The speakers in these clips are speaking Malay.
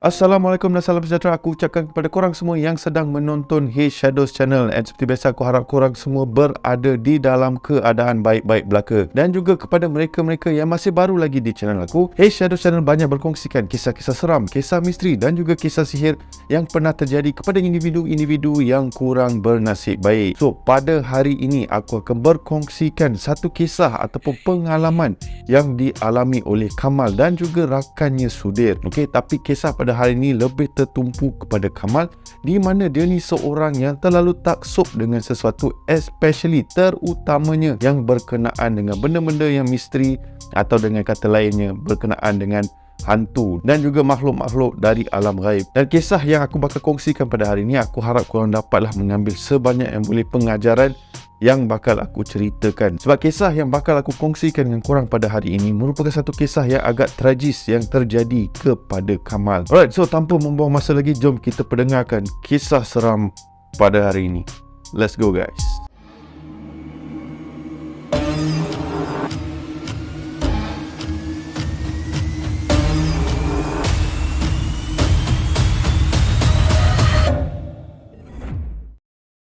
Assalamualaikum dan salam sejahtera. Aku ucapkan kepada korang semua yang sedang menonton Hey Shadows Channel. And seperti biasa, aku harap korang semua berada di dalam keadaan baik-baik belaka. Dan juga kepada mereka-mereka yang masih baru lagi di channel aku, Hey Shadows Channel banyak berkongsikan kisah-kisah seram, kisah misteri dan juga kisah sihir yang pernah terjadi kepada individu-individu yang kurang bernasib baik. So, pada hari ini aku akan berkongsikan satu kisah ataupun pengalaman yang dialami oleh Kamal dan juga rakannya Sudir. Okey, tapi kisah pada hari ini lebih tertumpu kepada Kamal, di mana dia ni seorang yang terlalu taksub dengan sesuatu, especially terutamanya yang berkenaan dengan benda-benda yang misteri atau dengan kata lainnya berkenaan dengan hantu dan juga makhluk-makhluk dari alam gaib. Dan kisah yang aku bakal kongsikan pada hari ini, aku harap korang dapatlah mengambil sebanyak yang boleh pengajaran yang bakal aku ceritakan. Sebab kisah yang bakal aku kongsikan dengan korang pada hari ini merupakan satu kisah yang agak tragis yang terjadi kepada Kamal. Alright, so tanpa membuang masa lagi, jom kita pendengarkan kisah seram pada hari ini. Let's go guys.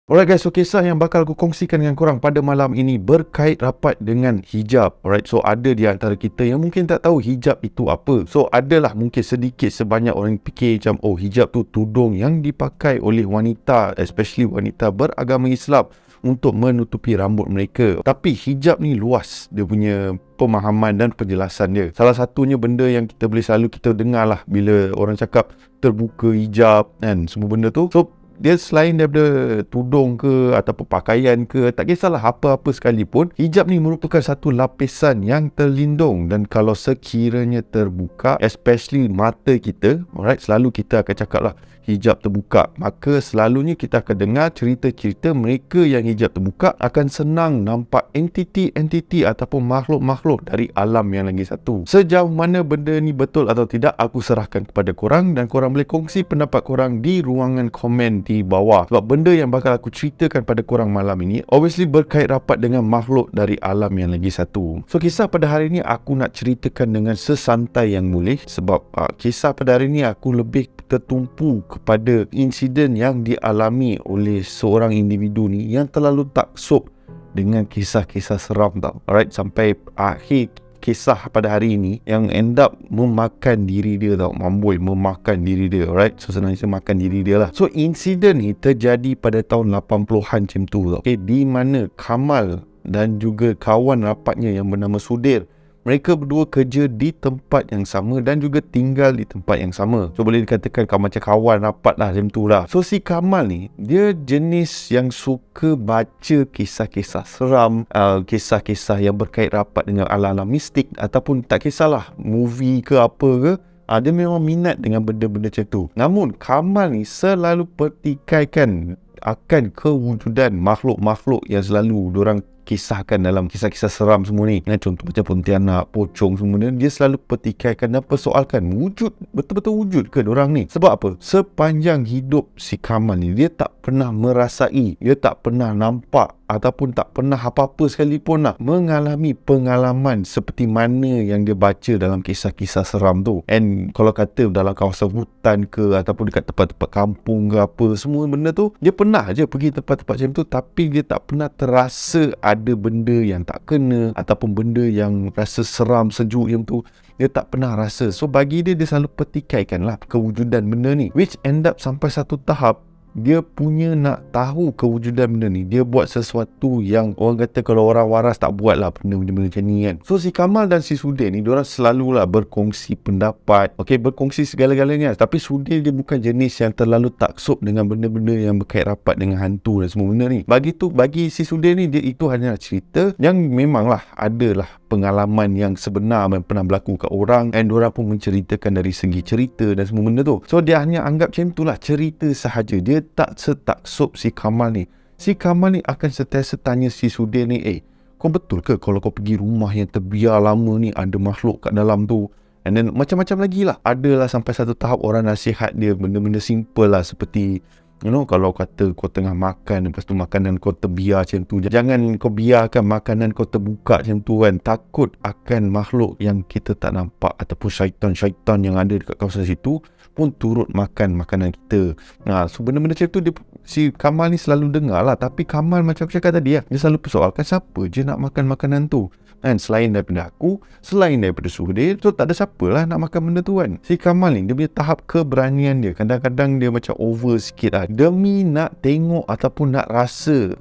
Alright guys, so kisah yang bakal aku kongsikan dengan korang pada malam ini berkait rapat dengan hijab. Alright, so ada di antara kita yang mungkin tak tahu hijab itu apa. So adalah mungkin sedikit sebanyak orang fikir macam, oh hijab tu tudung yang dipakai oleh wanita, especially wanita beragama Islam, untuk menutupi rambut mereka. Tapi hijab ni luas dia punya pemahaman dan penjelasan dia. Salah satunya benda yang kita boleh selalu kita dengar lah bila orang cakap terbuka hijab kan, semua benda tu. So dia selain daripada tudung ke ataupun pakaian ke, tak kisahlah apa-apa sekalipun, hijab ni merupakan satu lapisan yang terlindung. Dan kalau sekiranya terbuka, especially mata kita, alright, selalu kita akan cakap lah hijab terbuka, maka selalunya kita akan dengar cerita-cerita mereka yang hijab terbuka akan senang nampak entiti-entiti ataupun makhluk-makhluk dari alam yang lagi satu. Sejauh mana benda ni betul atau tidak, aku serahkan kepada korang, dan korang boleh kongsi pendapat korang di ruangan komen di bawah. Sebab benda yang bakal aku ceritakan pada korang malam ini obviously berkait rapat dengan makhluk dari alam yang lagi satu. So kisah pada hari ini aku nak ceritakan dengan sesantai yang boleh, sebab kisah pada hari ini aku lebih tertumpu kepada insiden yang dialami oleh seorang individu ni yang terlalu taksub dengan kisah-kisah seram tau. Alright, sampai akhir kisah pada hari ini yang end up memakan diri dia tau, mamboi memakan diri dia. Alright, so senangnya makan diri dia lah. So insiden ni terjadi pada tahun 80-an macam tu tau. Okay, di mana Kamal dan juga kawan rapatnya yang bernama Sudir, mereka berdua kerja di tempat yang sama dan juga tinggal di tempat yang sama. So boleh dikatakan macam kawan rapat lah, macam tu lah. So si Kamal ni, dia jenis yang suka baca kisah-kisah seram, kisah-kisah yang berkait rapat dengan ala-ala mistik, ataupun tak kisahlah movie ke apa ke, dia memang minat dengan benda-benda macam tu. Namun Kamal ni selalu pertikaikan akan kewujudan makhluk-makhluk yang selalu diorang kisahkan dalam kisah-kisah seram semua ni. Contoh macam pontianak, pocong semua ni, dia selalu pertikaikan dan persoalkan wujud, betul-betul wujud ke diorang ni. Sebab apa? Sepanjang hidup si Kamal ni, dia tak pernah merasai, dia tak pernah nampak ataupun tak pernah apa-apa sekalipun lah mengalami pengalaman seperti mana yang dia baca dalam kisah-kisah seram tu. And kalau kata dalam kawasan hutan ke ataupun dekat tempat-tempat kampung ke apa, semua benda tu dia pernah je pergi tempat-tempat macam tu, tapi dia tak pernah terasa ada benda yang tak kena ataupun benda yang rasa seram, sejuk yang tu, dia tak pernah rasa. So bagi dia, dia selalu pertikaikan lah kewujudan benda ni, which end up sampai satu tahap dia punya nak tahu kewujudan benda ni, dia buat sesuatu yang orang kata kalau orang waras tak buat lah benda-benda macam ni kan. So si Kamal dan si Sudir ni, diorang selalulah berkongsi pendapat, okay, berkongsi segala-galanya. Tapi Sudir dia bukan jenis yang terlalu taksub dengan benda-benda yang berkait rapat dengan hantu dan semua benda ni. Bagi si Sudir ni, dia itu hanya cerita yang memanglah adalah pengalaman yang sebenar yang pernah berlaku kat orang, dan diorang pun menceritakan dari segi cerita dan semua benda tu. So dia hanya anggap macam itulah, cerita sahaja. Dia tak setaksub si Kamal ni. Si Kamal ni akan sentiasa tanya si Sudir ni, kau betul ke kalau kau pergi rumah yang terbiar lama ni ada makhluk kat dalam tu? And then macam-macam lagi lah. Adalah sampai satu tahap orang nasihat dia benda-benda simple lah, seperti kalau kata kau tengah makan, lepas tu makanan kau terbiar macam tu, jangan kau biarkan makanan kau terbuka macam tu kan. Takut akan makhluk yang kita tak nampak ataupun syaitan-syaitan yang ada dekat kawasan situ pun turut makan makanan kita. So benda-benda macam tu si Kamal ni selalu dengar lah. Tapi Kamal macam aku cakap tadi dia selalu persoalkan siapa je nak makan makanan tu kan. Selain daripada aku, selain daripada Sudir, so tak ada siapa lah nak makan benda tu kan. Si Kamal ni dia punya tahap keberanian dia kadang-kadang dia macam over sikit lah, demi nak tengok ataupun nak rasa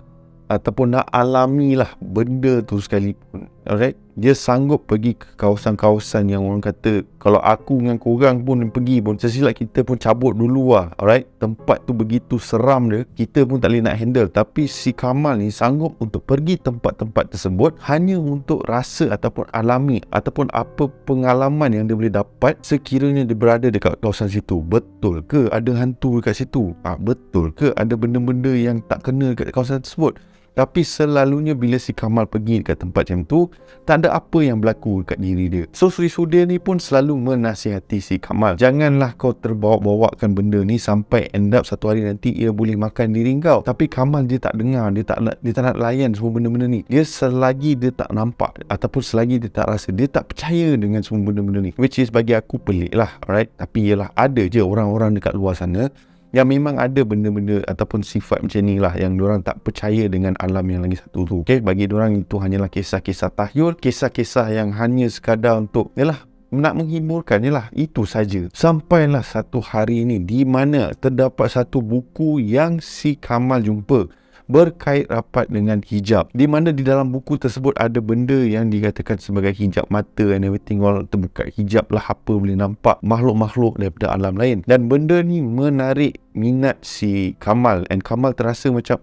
ataupun nak alami lah benda tu sekalipun. Alright, dia sanggup pergi ke kawasan-kawasan yang orang kata kalau aku dengan korang pun pergi pun sesilap kita pun cabut dulu lah. Alright, tempat tu begitu seram dia, kita pun tak boleh nak handle. Tapi si Kamal ni sanggup untuk pergi tempat-tempat tersebut hanya untuk rasa ataupun alami ataupun apa pengalaman yang dia boleh dapat sekiranya dia berada dekat kawasan situ. Betul ke ada hantu dekat situ? Betul ke ada benda-benda yang tak kena dekat kawasan tersebut? Tapi selalunya bila si Kamal pergi dekat tempat macam tu, tak ada apa yang berlaku dekat diri dia. So Sri Sudir ni pun selalu menasihati si Kamal, janganlah kau terbawa-bawakan benda ni sampai end up satu hari nanti ia boleh makan diri kau. Tapi Kamal dia tak dengar, dia tak nak layan semua benda-benda ni. Dia selagi dia tak nampak ataupun selagi dia tak rasa, dia tak percaya dengan semua benda-benda ni. Which is bagi aku pelik lah, alright. Tapi yelah, ada je orang-orang dekat luar sana yang memang ada benda-benda ataupun sifat macam ni lah, yang diorang tak percaya dengan alam yang lagi satu tu. Okay, bagi diorang itu hanyalah kisah-kisah tahyul, kisah-kisah yang hanya sekadar untuk nak menghiburkan itu saja. Sampailah satu hari ni di mana terdapat satu buku yang si Kamal jumpa berkait rapat dengan hijab, di mana di dalam buku tersebut ada benda yang dikatakan sebagai hijab mata and everything all. Terbuka hijab lah, apa boleh nampak makhluk-makhluk daripada alam lain. Dan benda ni menarik minat si Kamal, and Kamal terasa macam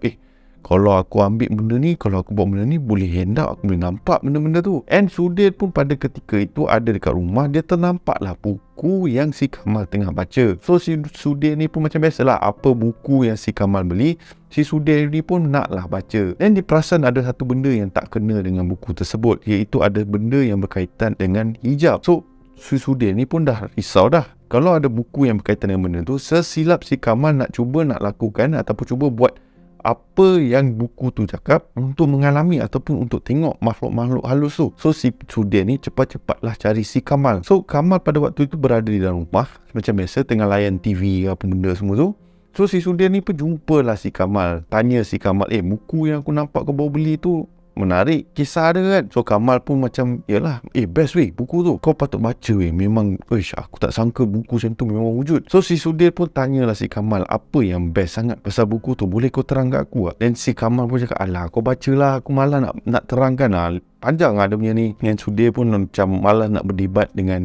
kalau aku ambil benda ni, kalau aku buat benda ni, boleh end up aku boleh nampak benda-benda tu. And Sudir pun pada ketika itu ada dekat rumah, dia ternampaklah buku yang si Kamal tengah baca. So si Sudir ni pun macam biasalah, apa buku yang si Kamal beli, si Sudir ni pun naklah baca. Dan dia perasan ada satu benda yang tak kena dengan buku tersebut, iaitu ada benda yang berkaitan dengan hijab. So si Sudir ni pun dah risau dah. Kalau ada buku yang berkaitan dengan benda tu, sesilap si Kamal nak cuba nak lakukan ataupun cuba buat apa yang buku tu cakap untuk mengalami ataupun untuk tengok makhluk-makhluk halus tu. So si Sudir ni cepat-cepatlah cari si Kamal. So Kamal pada waktu itu berada di dalam rumah macam biasa, tengah layan TV apa benda semua tu. So si Sudir ni pun jumpalah si Kamal, tanya si Kamal, buku yang aku nampak kau bawa beli tu menarik, kisah ada kan? So Kamal pun macam, yalah, best weh buku tu, kau patut baca weh. Memang, aku tak sangka buku macam tu memang wujud. So si Sudir pun tanyalah si Kamal, apa yang best sangat pasal buku tu, boleh kau terang kat aku tak? Dan si Kamal pun cakap, alah kau bacalah, aku malah nak terangkan lah, panjang lah dia punya ni. Dan Sudir pun macam malah nak berdebat dengan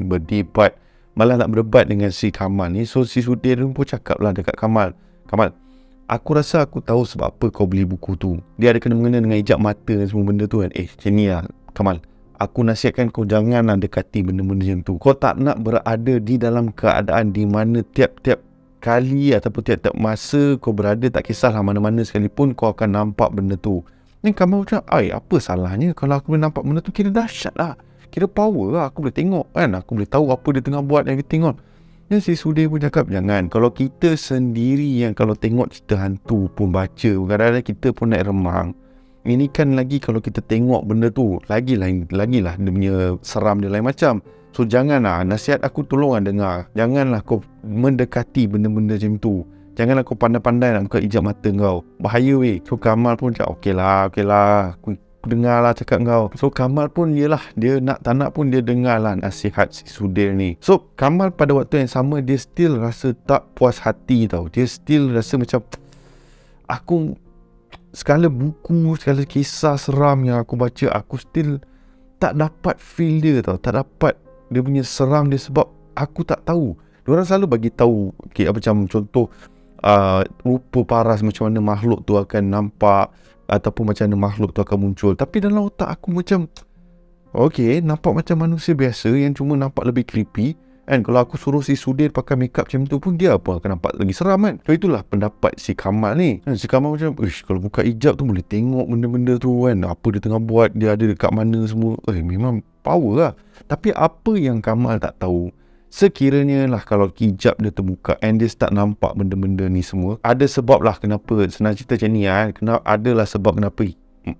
si Kamal ni. So si Sudir pun cakap lah dekat Kamal, aku rasa aku tahu sebab apa kau beli buku tu. Dia ada kena-mengena dengan hijab mata dan semua benda tu kan. Macam ni lah Kamal, aku nasihatkan kau janganlah dekati benda-benda macam tu. Kau tak nak berada di dalam keadaan di mana tiap-tiap kali ataupun tiap-tiap masa kau berada, tak kisahlah mana-mana sekalipun, kau akan nampak benda tu. Ni Kamal macam, apa salahnya kalau aku boleh nampak benda tu? Kira dahsyat lah, kira power lah, aku boleh tengok kan, aku boleh tahu apa dia tengah buat dan everything all. Dan si Sudir pun cakap, jangan. Kalau kita sendiri yang kalau tengok cerita hantu pun baca, kadang-kadang kita pun naik remang. Ini kan lagi kalau kita tengok benda tu, lagilah dia punya seram dia lain macam. So janganlah, nasihat aku tolonglah dengar, janganlah kau mendekati benda-benda macam tu. Janganlah kau pandai-pandai nak buka hijab mata kau, bahaya weh. So Kamal pun cakap, okeylah, aku dengarlah cakap kau. So Kamal pun dia nak tak nak pun dia dengarlah nasihat si Sudir ni. So Kamal pada waktu yang sama, dia still rasa tak puas hati tau. Dia still rasa macam, aku segala buku, segala kisah seram yang aku baca, aku still tak dapat feel dia tau, tak dapat dia punya seram dia, sebab aku tak tahu. Diorang selalu bagi tahu macam contoh rupa paras macam mana makhluk tu akan nampak ataupun macam mana makhluk tu akan muncul. Tapi dalam otak aku macam, nampak macam manusia biasa yang cuma nampak lebih creepy. And kalau aku suruh si Sudir pakai makeup macam tu pun, dia pun akan nampak lagi seram kan. So itulah pendapat si Kamal ni. Dan si Kamal macam, kalau buka hijab tu boleh tengok benda-benda tu kan, apa dia tengah buat, dia ada dekat mana semua. Memang power lah. Tapi apa yang Kamal tak tahu, sekiranya lah kalau hijab dia terbuka and dia start nampak benda-benda ni semua, ada sebab lah kenapa, senang cerita macam ni adalah sebab kenapa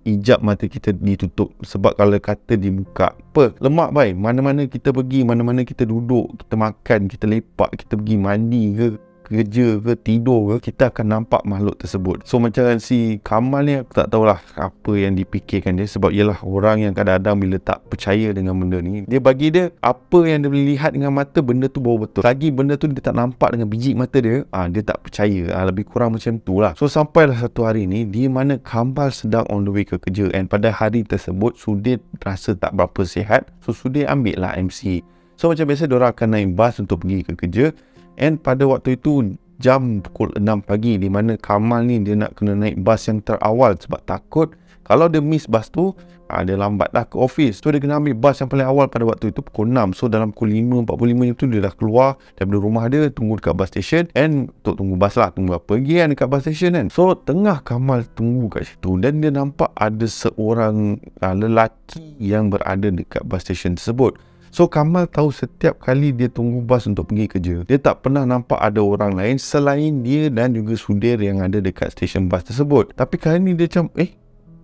hijab mata kita ditutup. Sebab kalau kata dibuka, apa? Lemak bai. Mana-mana kita pergi, mana-mana kita duduk, kita makan, kita lepak, kita pergi mandi ke, kerja ke, tidur ke, kita akan nampak makhluk tersebut. So macam si Kamal ni, aku tak tahulah apa yang dipikirkan dia. Sebab ialah orang yang kadang-kadang bila tak percaya dengan benda ni, dia bagi dia apa yang dia boleh lihat dengan mata, benda tu baru betul. Lagi benda tu dia tak nampak dengan biji mata dia, dia tak percaya. Lebih kurang macam tu lah. So sampailah satu hari ni, di mana Kamal sedang on the way ke kerja, and pada hari tersebut Sudir rasa tak berapa sihat. So Sudir ambil lah MC. So macam biasa diorang akan naik bas untuk pergi ke kerja. And pada waktu itu jam pukul 6 pagi, di mana Kamal ni dia nak kena naik bas yang terawal sebab takut kalau dia miss bas tu, dia lambat dah ke office. So dia kena ambil bas yang paling awal pada waktu itu pukul 6. So dalam pukul 5.45 tu dia dah keluar daripada rumah dia, tunggu dekat bus station, and untuk tunggu bas lah, tunggu apa lagi kan dekat bus station kan. So tengah Kamal tunggu kat situ, dan dia nampak ada seorang lelaki yang berada dekat bus station tersebut. So Kamal tahu setiap kali dia tunggu bas untuk pergi kerja, dia tak pernah nampak ada orang lain selain dia dan juga Sudir yang ada dekat stesen bas tersebut. Tapi kali ni dia macam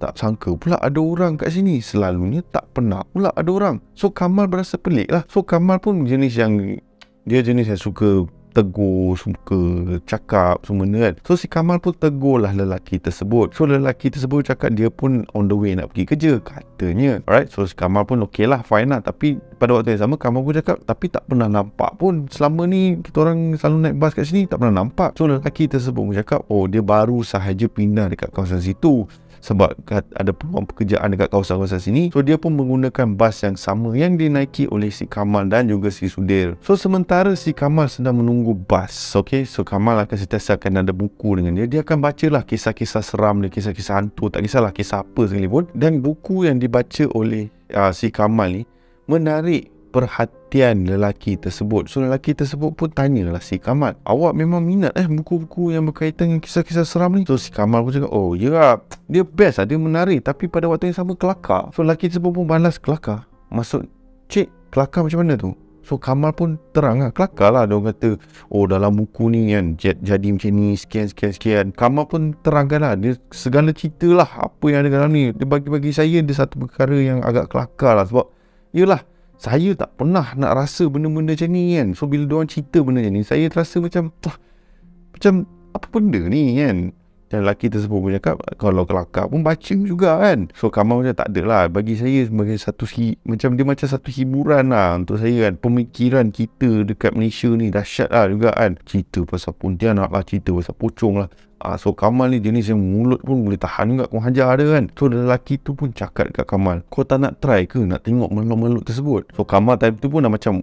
tak sangka pula ada orang kat sini. Selalunya tak pernah pula ada orang. So Kamal berasa pelik lah. So Kamal pun jenis yang suka tegur, suka cakap semua benda kan. So si Kamal pun tegur lah lelaki tersebut. So lelaki tersebut cakap dia pun on the way nak pergi kerja katanya. Alright, so si Kamal pun okey lah, fine lah. Tapi pada waktu yang sama Kamal pun cakap tapi tak pernah nampak pun. Selama ni kita orang selalu naik bas kat sini tak pernah nampak. So lelaki tersebut pun cakap dia baru sahaja pindah dekat kawasan situ sebab ada peluang pekerjaan dekat kawasan-kawasan sini. So dia pun menggunakan bas yang sama yang dinaiki oleh si Kamal dan juga si Sudir. So sementara si Kamal sedang menunggu bas, okay, so Kamal akan sentiasa akan ada buku dengan dia. Dia akan bacalah kisah-kisah seram dia, kisah-kisah hantu, tak kisahlah kisah apa sekalipun. Dan buku yang dibaca oleh si Kamal ni menarik perhatian lelaki tersebut. So lelaki tersebut pun tanyalah si Kamal, awak memang minat buku-buku yang berkaitan dengan kisah-kisah seram ni? So si Kamal pun cakap, ya lah, dia best lah, dia menarik, tapi pada waktu yang sama kelakar. So lelaki tersebut pun balas, kelakar? Maksud, cik, kelakar macam mana tu? So Kamal pun terang lah, kelakar lah. Dia kata, dalam buku ni kan jadi macam ni, sekian. Kamal pun terangkan lah, dia segala cerita lah apa yang ada dalam ni. Dia bagi saya dia satu perkara yang agak kelakar lah. Sebab yelah, saya tak pernah nak rasa benda-benda macam ni kan. So bila diorang cerita benda macam ni, saya terasa macam apa benda ni kan. Dan lelaki tersebut pun cakap, kalau kelakar pun baca juga kan. So Kamal macam tak ada lah. Bagi saya sebagai macam dia macam satu hiburan lah untuk saya kan. Pemikiran kita dekat Malaysia ni dahsyat lah juga kan. Cerita pasal Pontianak lah, cerita pasal pocong lah. So Kamal ni jenis yang mulut pun boleh tahan juga kau hajar dia kan. So lelaki tu pun cakap dekat Kamal, kau tak nak try ke nak tengok makhluk-makhluk tersebut? So Kamal time tu pun dah macam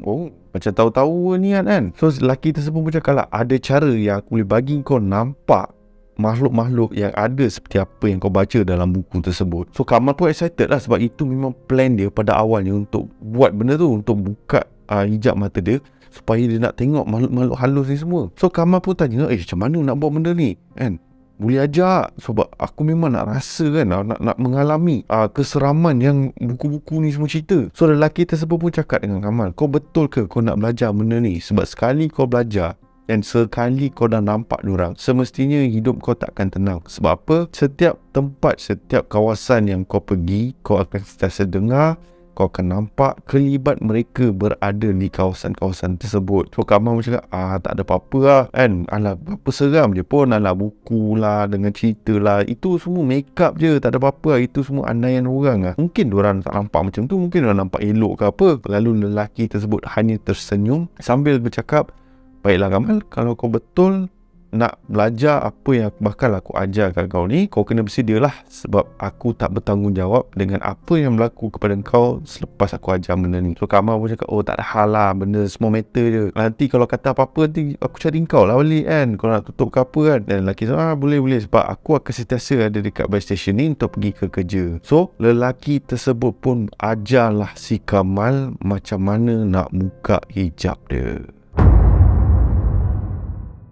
macam tahu-tahu ni kan. So lelaki tersebut pun cakap lah, ada cara yang aku boleh bagi kau nampak makhluk-makhluk yang ada seperti apa yang kau baca dalam buku tersebut. So Kamal pun excited lah, sebab itu memang plan dia pada awalnya untuk buat benda tu, untuk buka hijab mata dia supaya dia nak tengok makhluk-makhluk halus ni semua. So Kamal pun tanya, macam mana nak buat benda ni kan? Boleh ajar, sebab aku memang nak rasa kan, nak mengalami keseraman yang buku-buku ni semua cerita. So lelaki tersebut pun cakap dengan Kamal, kau betul ke kau nak belajar benda ni? Sebab sekali kau belajar dan sekali kau dah nampak diorang, semestinya hidup kau takkan tenang. Sebab apa? Setiap tempat, setiap kawasan yang kau pergi, kau akan sentiasa dengar, kau akan nampak kelibat mereka berada di kawasan-kawasan tersebut. So Kamal macam tak ada apa-apa lah kan. Alah, apa seram je pun. Alah, buku lah dengan cerita lah, itu semua make up je, tak ada apa-apa lah. Itu semua andaian orang lah. Mungkin diorang tak nampak macam tu, mungkin diorang nampak elok ke apa. Lalu lelaki tersebut hanya tersenyum sambil bercakap, baiklah Kamal, kalau kau betul nak belajar apa yang bakal aku ajar kat kau ni, kau kena bersedialah, sebab aku tak bertanggungjawab dengan apa yang berlaku kepada kau selepas aku ajar benda ni. So Kamal pun cakap, tak ada hal lah, benda semua matter je. Nanti kalau kata apa-apa, nanti aku cari kau lah balik kan, kau nak tutup ke apa kan. Dan lelaki cakap, boleh, sebab aku akan sentiasa ada dekat bus station ni untuk pergi ke kerja. So lelaki tersebut pun ajarlah si Kamal macam mana nak buka hijab dia.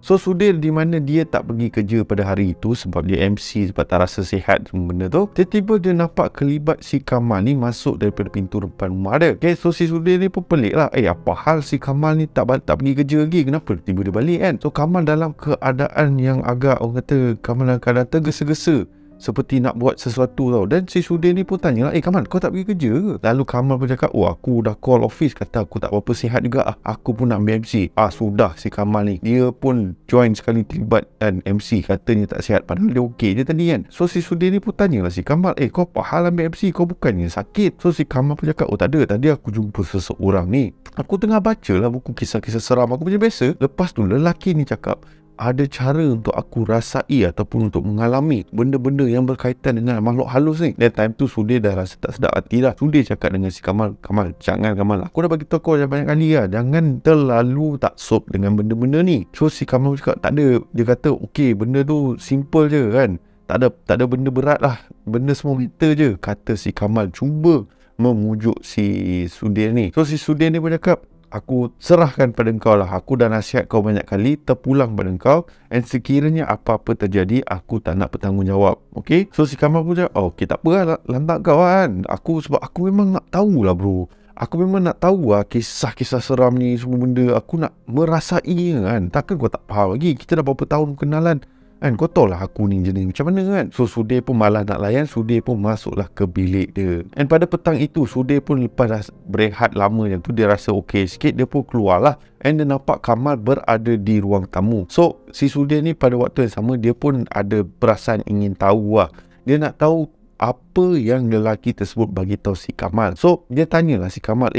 So Sudir di mana dia tak pergi kerja pada hari itu sebab dia MC, sebab tak rasa sihat semua benda tu. Tiba-tiba dia nampak kelibat si Kamal ni masuk daripada pintu depan rumah dia. Okay, so si Sudir ni pun pelik lah. Apa hal si Kamal ni tak pergi kerja lagi? Kenapa tiba dia balik kan? So Kamal dalam keadaan yang agak, orang kata Kamal dalam keadaan tergesa-gesa seperti nak buat sesuatu tau. Dan si Sudin ni pun tanya lah, Kamal, kau tak pergi kerja ke? Lalu Kamal pun cakap, aku dah call office, kata aku tak berapa sihat juga. Aku pun nak ambil MC. Sudah si Kamal ni, dia pun join sekali terlibat kan MC, katanya tak sihat, padahal dia okey je tadi kan. So si Sudin ni pun tanya lah si Kamal, kau apa hal ambil MC, kau bukannya sakit? So si Kamal pun cakap, tak ada, tadi aku jumpa seseorang ni, aku tengah baca lah buku kisah-kisah seram aku macam biasa. Lepas tu lelaki ni cakap, ada cara untuk aku rasai ataupun untuk mengalami benda-benda yang berkaitan dengan makhluk halus ni. Dan time tu Sudin dah rasa tak sedap hati dah. Sudin cakap dengan si Kamal, jangan Kamal, aku dah bagi tahu kau banyak kali lah, jangan terlalu taksub dengan benda-benda ni. So si Kamal cakap, tak ada. Dia kata, okey, benda tu simple je kan, tak ada benda berat lah, benda semua meter je, kata si Kamal cuba memujuk si Sudin ni. So si Sudin ni pun cakap, aku serahkan pada kau lah, aku dah nasihat kau banyak kali, terpulang pada kau, and sekiranya apa-apa terjadi, aku tak nak bertanggungjawab. Okay, so si Kamal pun cakap, okay, tak apa lah, lantak kau kan, sebab aku memang nak tahu lah bro, aku memang nak tahu lah kisah-kisah seram ni semua benda, aku nak merasai kan, takkan kau tak faham lagi, kita dah berapa tahun kenalan kan, kau tahu lah aku ni jenis macam mana kan. So Sudin pun malas nak layan, Sudin pun masuklah ke bilik dia. And pada petang itu, Sudin pun lepas dah berehat lama yang tu, dia rasa okey sikit, dia pun keluar lah. And dia nampak Kamal berada di ruang tamu. So si Sudin ni pada waktu yang sama, dia pun ada perasaan ingin tahu lah. Dia nak tahu apa yang lelaki tersebut bagi tahu si Kamal. So dia tanyalah si Kamal,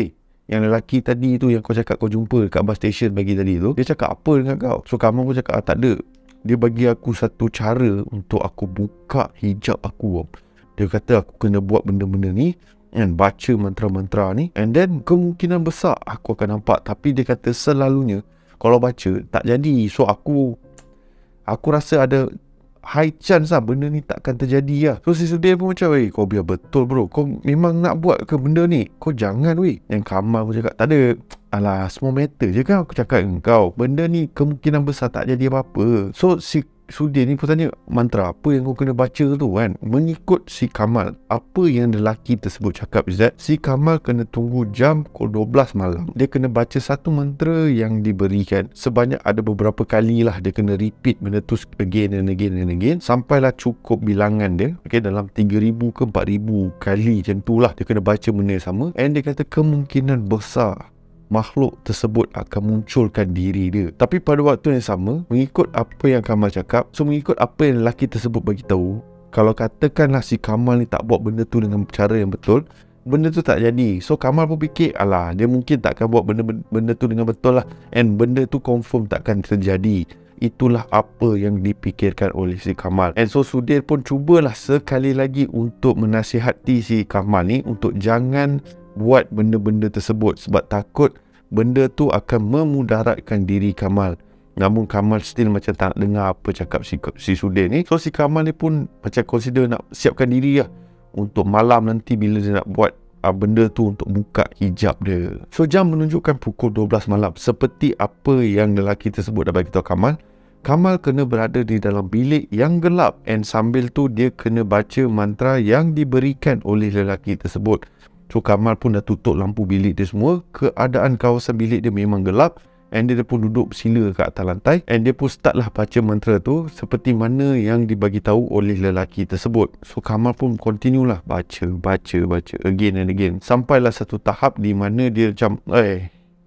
yang lelaki tadi tu yang kau cakap kau jumpa dekat bus station pagi tadi tu, dia cakap apa dengan kau? So Kamal pun cakap, tak ada. Dia bagi aku satu cara untuk aku buka hijab aku. Dia kata aku kena buat benda-benda ni and baca mantra-mantra ni, and then kemungkinan besar aku akan nampak. Tapi dia kata selalunya kalau baca tak jadi. So aku rasa ada high chance lah benda ni takkan terjadi lah. So si Sudin pun macam, kau biar betul bro, kau memang nak buat ke benda ni? Kau jangan weh. Yang Kamal pun cakap, tak ada. Alah, small matter je kan aku cakap dengan kau, benda ni kemungkinan besar tak jadi apa-apa. So si Sudin ni pun tanya, mantra apa yang kau kena baca tu kan? Mengikut si Kamal, apa yang lelaki tersebut cakap is that si Kamal kena tunggu jam pukul 12 malam. Dia kena baca satu mantra yang diberikan sebanyak ada beberapa kali lah. Dia kena repeat benda tu again and again and again, sampailah cukup bilangan dia, okay, dalam 3,000 ke 4,000 kali macam tu lah. Dia kena baca benda yang sama. And dia kata kemungkinan besar makhluk tersebut akan munculkan diri dia. Tapi pada waktu yang sama, mengikut apa yang Kamal cakap, so mengikut apa yang lelaki tersebut bagi tahu, kalau katakanlah si Kamal ni tak buat benda tu dengan cara yang betul, benda tu tak jadi. So Kamal pun fikir, alah, dia mungkin takkan buat benda tu dengan betul lah, and benda tu confirm takkan terjadi. Itulah apa yang dipikirkan oleh si Kamal. And so Sudin pun cubalah sekali lagi untuk menasihati si Kamal ni untuk jangan buat benda-benda tersebut, sebab takut benda tu akan memudaratkan diri Kamal. Namun Kamal still macam tak nak dengar apa cakap si Sudin ni. So si Kamal ni pun macam consider nak siapkan diri lah untuk malam nanti bila dia nak buat benda tu untuk buka hijab dia. So jam menunjukkan pukul 12 malam. Seperti apa yang lelaki tersebut dah bagi tahu Kamal, Kamal kena berada di dalam bilik yang gelap, and sambil tu dia kena baca mantra yang diberikan oleh lelaki tersebut. So Kamal pun dah tutup lampu bilik dia semua. Keadaan kawasan bilik dia memang gelap, and dia pun duduk bersila ke atas lantai, and dia pun start lah baca mantra tu seperti mana yang dibagi tahu oleh lelaki tersebut. So Kamal pun continue lah baca again and again, sampailah satu tahap di mana dia macam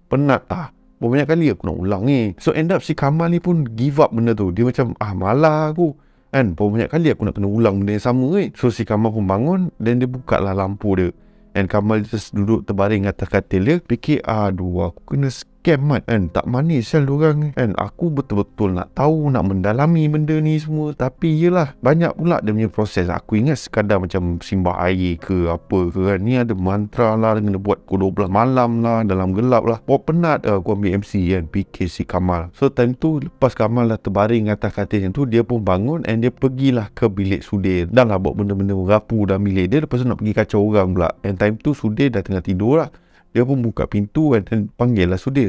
penat tak? Banyak kali aku nak ulang ni. So end up si Kamal ni pun give up benda tu. Dia macam malah aku kan, banyak kali aku nak kena ulang benda yang sama So si Kamal pun bangun, dan dia buka lah lampu dia. And Kamal just duduk terbaring atas katil dia, fikir, aduh, aku kena scam kan, tak manis sel diorang kan. Aku betul-betul nak tahu, nak mendalami benda ni semua, tapi yelah, banyak pula dia punya proses. Aku ingat sekadar macam simbah air ke apa ke kan, ni ada mantra lah, kena buat pukul 12 malam lah, dalam gelap lah. Penat aku ambil MC kan, fikir si Kamal. So time tu, lepas Kamal dah terbaring atas katil yang tu, dia pun bangun, and dia pergilah ke bilik Sudin. Dah lah buat benda-benda rapu dalam bilik dia, lepas tu nak pergi kacau orang pula. And time tu Sudin dah tengah tidur lah. Dia pun buka pintu dan panggil lah Sudin.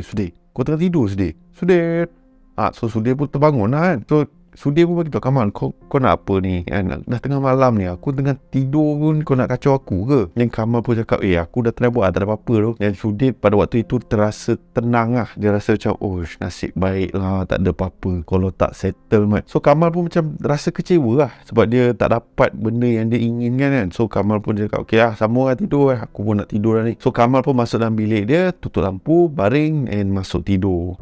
Kau tengah tidur Sudin? So Sudin pun terbangun lah kan. So Sudir pun bagi tahu, Kamal, kau nak apa ni kan? Dah tengah malam ni, aku tengah tidur pun kau nak kacau aku ke? Yang Kamal pun cakap, aku dah try buat, tak ada apa-apa tu. Dan Sudir pada waktu itu terasa tenang lah. Dia rasa macam, oh nasib baik lah, tak ada apa-apa kalau tak settle mat. So Kamal pun macam rasa kecewa lah, sebab dia tak dapat benda yang dia inginkan kan. So Kamal pun cakap, okay lah, sambung lah tidur lah, aku pun nak tidur lah ni. So Kamal pun masuk dalam bilik dia, tutup lampu, baring and masuk tidur.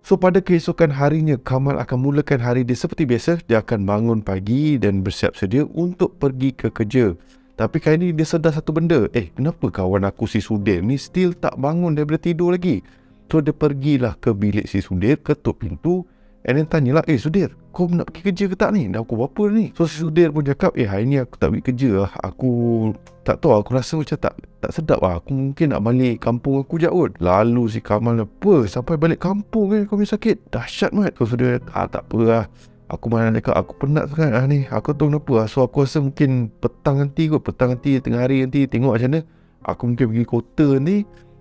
So pada keesokan harinya, Kamal akan mulakan hari dia seperti biasa. Dia akan bangun pagi dan bersiap sedia untuk pergi ke kerja. Tapi kali ni dia sedar satu benda. Kenapa kawan aku si Sudir ni still tak bangun daripada tidur lagi? So dia pergilah ke bilik si Sudir, ketuk pintu, and then tanyalah, Sudir, kau nak pergi kerja ke tak ni? Dah pukul berapa ni? So si Sudir pun cakap, hari ni aku tak pergi kerja lah. Aku tak tahu, aku rasa macam tak sedap lah. Aku mungkin nak balik kampung aku sekejap kot. Lalu si Kamal, apa? Sampai balik kampung kan kau punya sakit? Dahsyat mat. So Sudir, tak apa lah. Aku mana dekat, aku penat sangat lah ni. Aku tahu kenapa lah. So aku rasa mungkin petang nanti kot. Petang nanti, tengah hari nanti, tengok macam mana. Aku mungkin pergi kota nanti.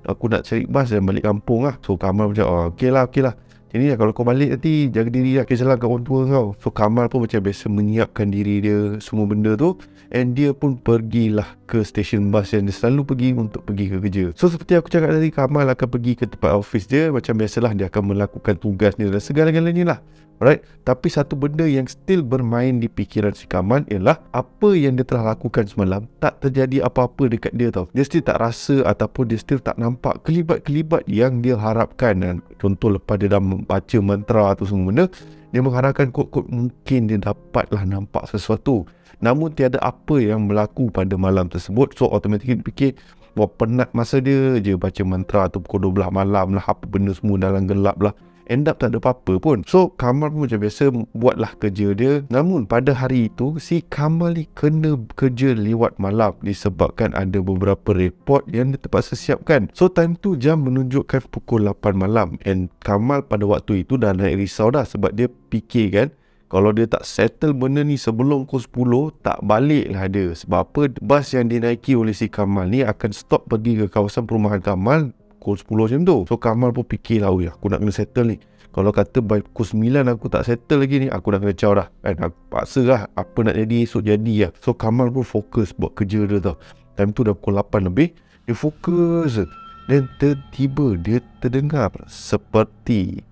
Aku nak cari bas dan balik kampung lah. So Kamal macam, okey lah. Jadi kalau kau balik nanti, jaga diri lah, kisahlah kat orang tua kau. So Kamal pun macam biasa menyiapkan diri dia, semua benda tu. And dia pun pergilah ke stesen bas yang dia selalu pergi untuk pergi ke kerja. So seperti aku cakap tadi, Kamal akan pergi ke tempat office dia. Macam biasalah, dia akan melakukan tugas dia dan segala-galanya lah. Alright, tapi satu benda yang still bermain di fikiran si Kamal ialah apa yang dia telah lakukan semalam tak terjadi apa-apa dekat dia tau. Dia still tak rasa ataupun dia still tak nampak kelibat-kelibat yang dia harapkan. Dan contoh lepas dia dah membaca mantra tu semua benda, dia mengharapkan kot-kot mungkin dia dapatlah nampak sesuatu. Namun tiada apa yang berlaku pada malam tersebut. So automatically dia fikir, wah penat masa dia je baca mantra tu pukul 12 malam lah, apa benda semua dalam gelap lah. End up tak ada apa-apa pun. So Kamal pun macam biasa buatlah kerja dia. Namun pada hari itu, si Kamal ni kena kerja lewat malam disebabkan ada beberapa report yang dia terpaksa siapkan. So time tu jam menunjukkan pukul 8 malam. And Kamal pada waktu itu dah naik risau dah, sebab dia fikir kan, kalau dia tak settle benda ni sebelum pukul 10, tak balik lah dia. Sebab apa? Bas yang dinaiki oleh si Kamal ni akan stop pergi ke kawasan perumahan Kamal pukul 10 macam tu. So Kamal pun fikir lah, aku nak kena settle ni. Kalau kata by pukul 9 aku tak settle lagi ni, aku dah kena caw dah kan. Aku paksa lah, apa nak jadi esok jadi lah. So Kamal pun fokus buat kerja dia tau. Time tu dah pukul 8 lebih, dia fokus. Dan tiba-tiba dia terdengar seperti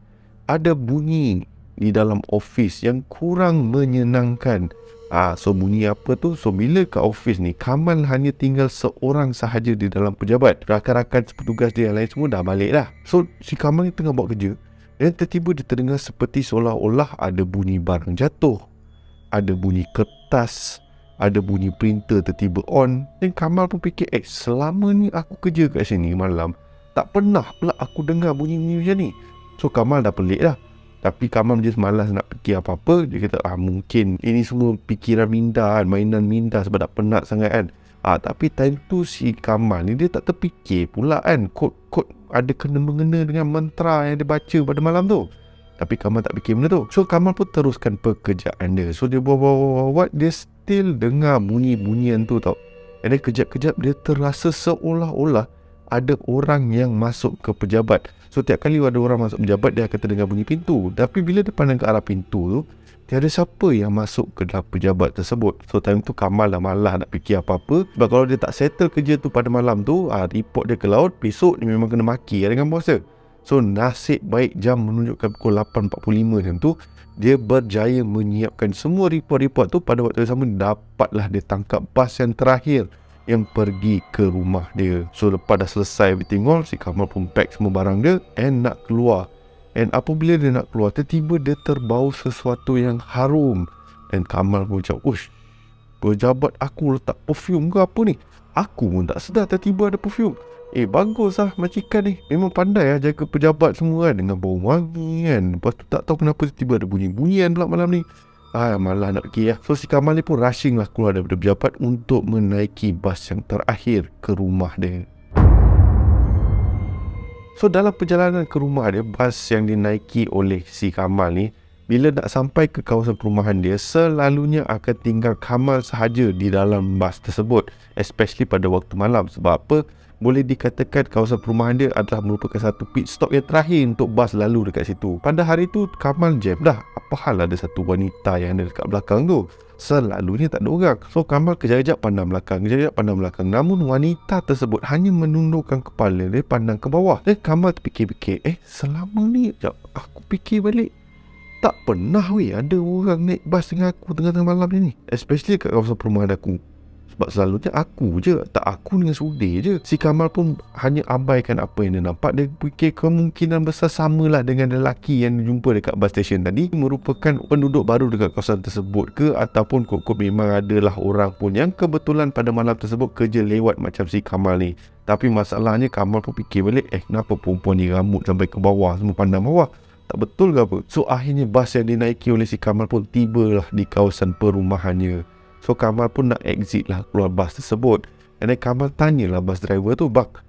ada bunyi di dalam office yang kurang menyenangkan. So bunyi apa tu? So bila kat office ni, Kamal hanya tinggal seorang sahaja di dalam pejabat. Rakan-rakan petugas dia yang lain semua dah balik dah. So si Kamal ni tengah buat kerja, dan tiba-tiba dia terdengar seperti seolah-olah ada bunyi barang jatuh, ada bunyi kertas, ada bunyi printer tiba-tiba on. Dan Kamal pun fikir, selama ni aku kerja kat sini malam, tak pernah pula aku dengar bunyi-bunyi macam ni. So Kamal dah pelik dah. Tapi Kamal just malas nak fikir apa-apa. Dia kata, mungkin ini semua fikiran minda kan, mainan minda sebab dah penat sangat kan. Tapi time tu si Kamal ni dia tak terfikir pula kan, kod ada kena-mengena dengan mantra yang dia baca pada malam tu. Tapi Kamal tak fikir benda tu. So Kamal pun teruskan pekerjaan dia. So dia buat, dia still dengar bunyi-bunyian tu tau. And then kejap-kejap dia terasa seolah-olah ada orang yang masuk ke pejabat. So tiap kali ada orang masuk pejabat, dia akan terdengar bunyi pintu. Tapi bila dia pandang ke arah pintu tu, tiada siapa yang masuk ke dalam pejabat tersebut. So time tu Kamal dah malah nak fikir apa-apa. Sebab kalau dia tak settle kerja tu pada malam tu, report dia ke laut, besok dia memang kena maki dengan bos dia. So nasib baik jam menunjukkan pukul 8.45 macam tu, dia berjaya menyiapkan semua report-report tu. Pada waktu yang sama, dapatlah dia tangkap bas yang terakhir yang pergi ke rumah dia. So lepas dah selesai everything all, si Kamal pun pack semua barang dia and nak keluar. And apabila dia nak keluar, tiba-tiba dia terbau sesuatu yang harum. And Kamal pun macam, ush, pejabat aku letak perfume ke apa ni? Aku pun tak sedar tiba-tiba ada perfume. Bagus lah majikan ni, memang pandai lah jaga pejabat semua kan, dengan bau wangi kan. Lepas tu tak tahu kenapa tiba-tiba ada bunyi-bunyian pula malam ni. Malah nak pergi lah. So si Kamal ni pun rushing lah keluar daripada pejabat untuk menaiki bas yang terakhir ke rumah dia. So dalam perjalanan ke rumah dia, bas yang dinaiki oleh si Kamal ni, bila nak sampai ke kawasan perumahan dia, selalunya akan tinggal Kamal sahaja di dalam bas tersebut, especially pada waktu malam. Sebab apa? boleh dikatakan kawasan perumahan dia adalah merupakan satu pit stop yang terakhir untuk bas lalu dekat situ. Pada hari tu Kamal jam dah. Apa hal ada satu wanita yang ada dekat belakang tu? Selalunya tak ada orang. So Kamal kejap-kejap pandang belakang, Namun wanita tersebut hanya menundukkan kepala dia pandang ke bawah. Dan Kamal terfikir-fikir, selama ni aku fikir balik, tak pernah ada orang naik bas dengan aku tengah-tengah malam ni. Especially kat kawasan perumahan aku. Sebab selalunya aku je, tak aku dengan Sudir je. Si Kamal pun hanya abaikan apa yang dia nampak. Dia fikir kemungkinan besar samalah dengan lelaki yang dia jumpa dekat bus station tadi merupakan penduduk baru dekat kawasan tersebut ke, ataupun kok memang adalah orang pun yang kebetulan pada malam tersebut kerja lewat macam si Kamal ni. Tapi masalahnya Kamal pun fikir balik, kenapa perempuan ni rambut sampai ke bawah, semua pandang bawah? Tak betul ke apa? So akhirnya bas yang dinaiki oleh si Kamal pun tibalah di kawasan perumahannya. So Kamal pun nak exit lah keluar bas tersebut. Dan Kamal tanyalah bus driver tu, "Bak,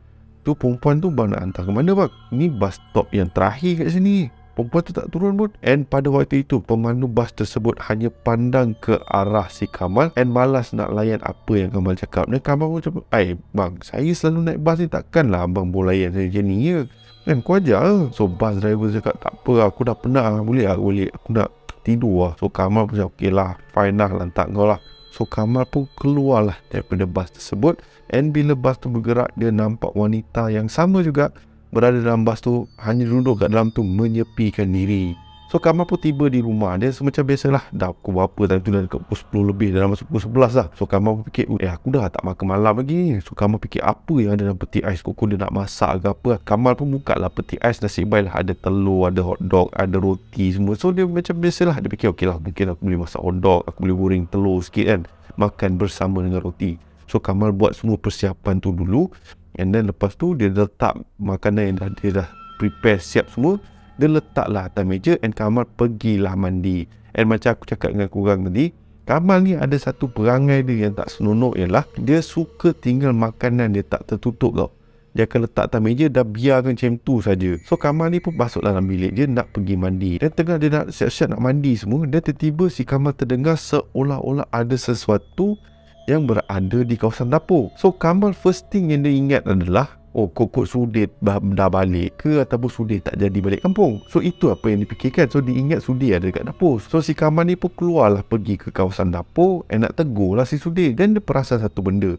tu perempuan tu bang nak hantar ke mana bang? Ni bus stop yang terakhir kat sini. Perempuan tu tak turun pun." And pada waktu itu pemandu bas tersebut hanya pandang ke arah si Kamal and malas nak layan apa yang Kamal cakap. Dan Kamal pun cakap, bang, saya selalu naik bas ni, takkanlah abang boleh layan saya macam ni ya. Kan kau ajar lah." So bus driver cakap, "Tak apa, aku dah penat, boleh aku nak tidur lah." So Kamal pun cakap, "Okey lah, fine lah, lantak kau lah." So Kamal pun keluarlah daripada bas tersebut. And bila bas tu bergerak, dia nampak wanita yang sama juga berada dalam bas tu, hanya duduk kat dalam tu menyepikan diri. So Kamal pun tiba di rumah dia semacam biasalah. Dah pukul berapa tadi tu, dah dekat pukul 10 lebih, dah masuk pukul 11 lah. So Kamal pun fikir, aku dah tak makan malam lagi. So Kamal fikir apa yang ada dalam peti ais, kok dia nak masak ke apa. Kamal pun buka lah peti ais, nasib baik lah ada telur, ada hotdog, ada roti semua. So dia macam biasalah, dia fikir okey lah, mungkin aku boleh masak hotdog, aku boleh goreng telur sikit kan, makan bersama dengan roti. So Kamal buat semua persiapan tu dulu. And then lepas tu dia letak makanan yang dia dah prepare siap semua, dia letaklah atas meja. And Kamal pergilah mandi. And macam aku cakap dengan korang tadi, Kamal ni ada satu perangai dia yang tak senonok, ialah dia suka tinggal makanan dia tak tertutup tau. Dia akan letak atas meja, dah biarkan macam tu saja. So Kamal ni pun masuk dalam bilik dia nak pergi mandi. Dan tengah dia nak siap-siap nak mandi semua, dan tiba-tiba si Kamal terdengar seolah-olah ada sesuatu yang berada di kawasan dapur. So Kamal first thing yang dia ingat adalah, kok Sudir dah balik ke, ataupun Sudir tak jadi balik kampung. So itu apa yang dipikirkan. So dia ingat Sudir ada dekat dapur. So si Kamal ni pun keluarlah pergi ke kawasan dapur and nak tegur lah si Sudir. Dan dia perasan satu benda,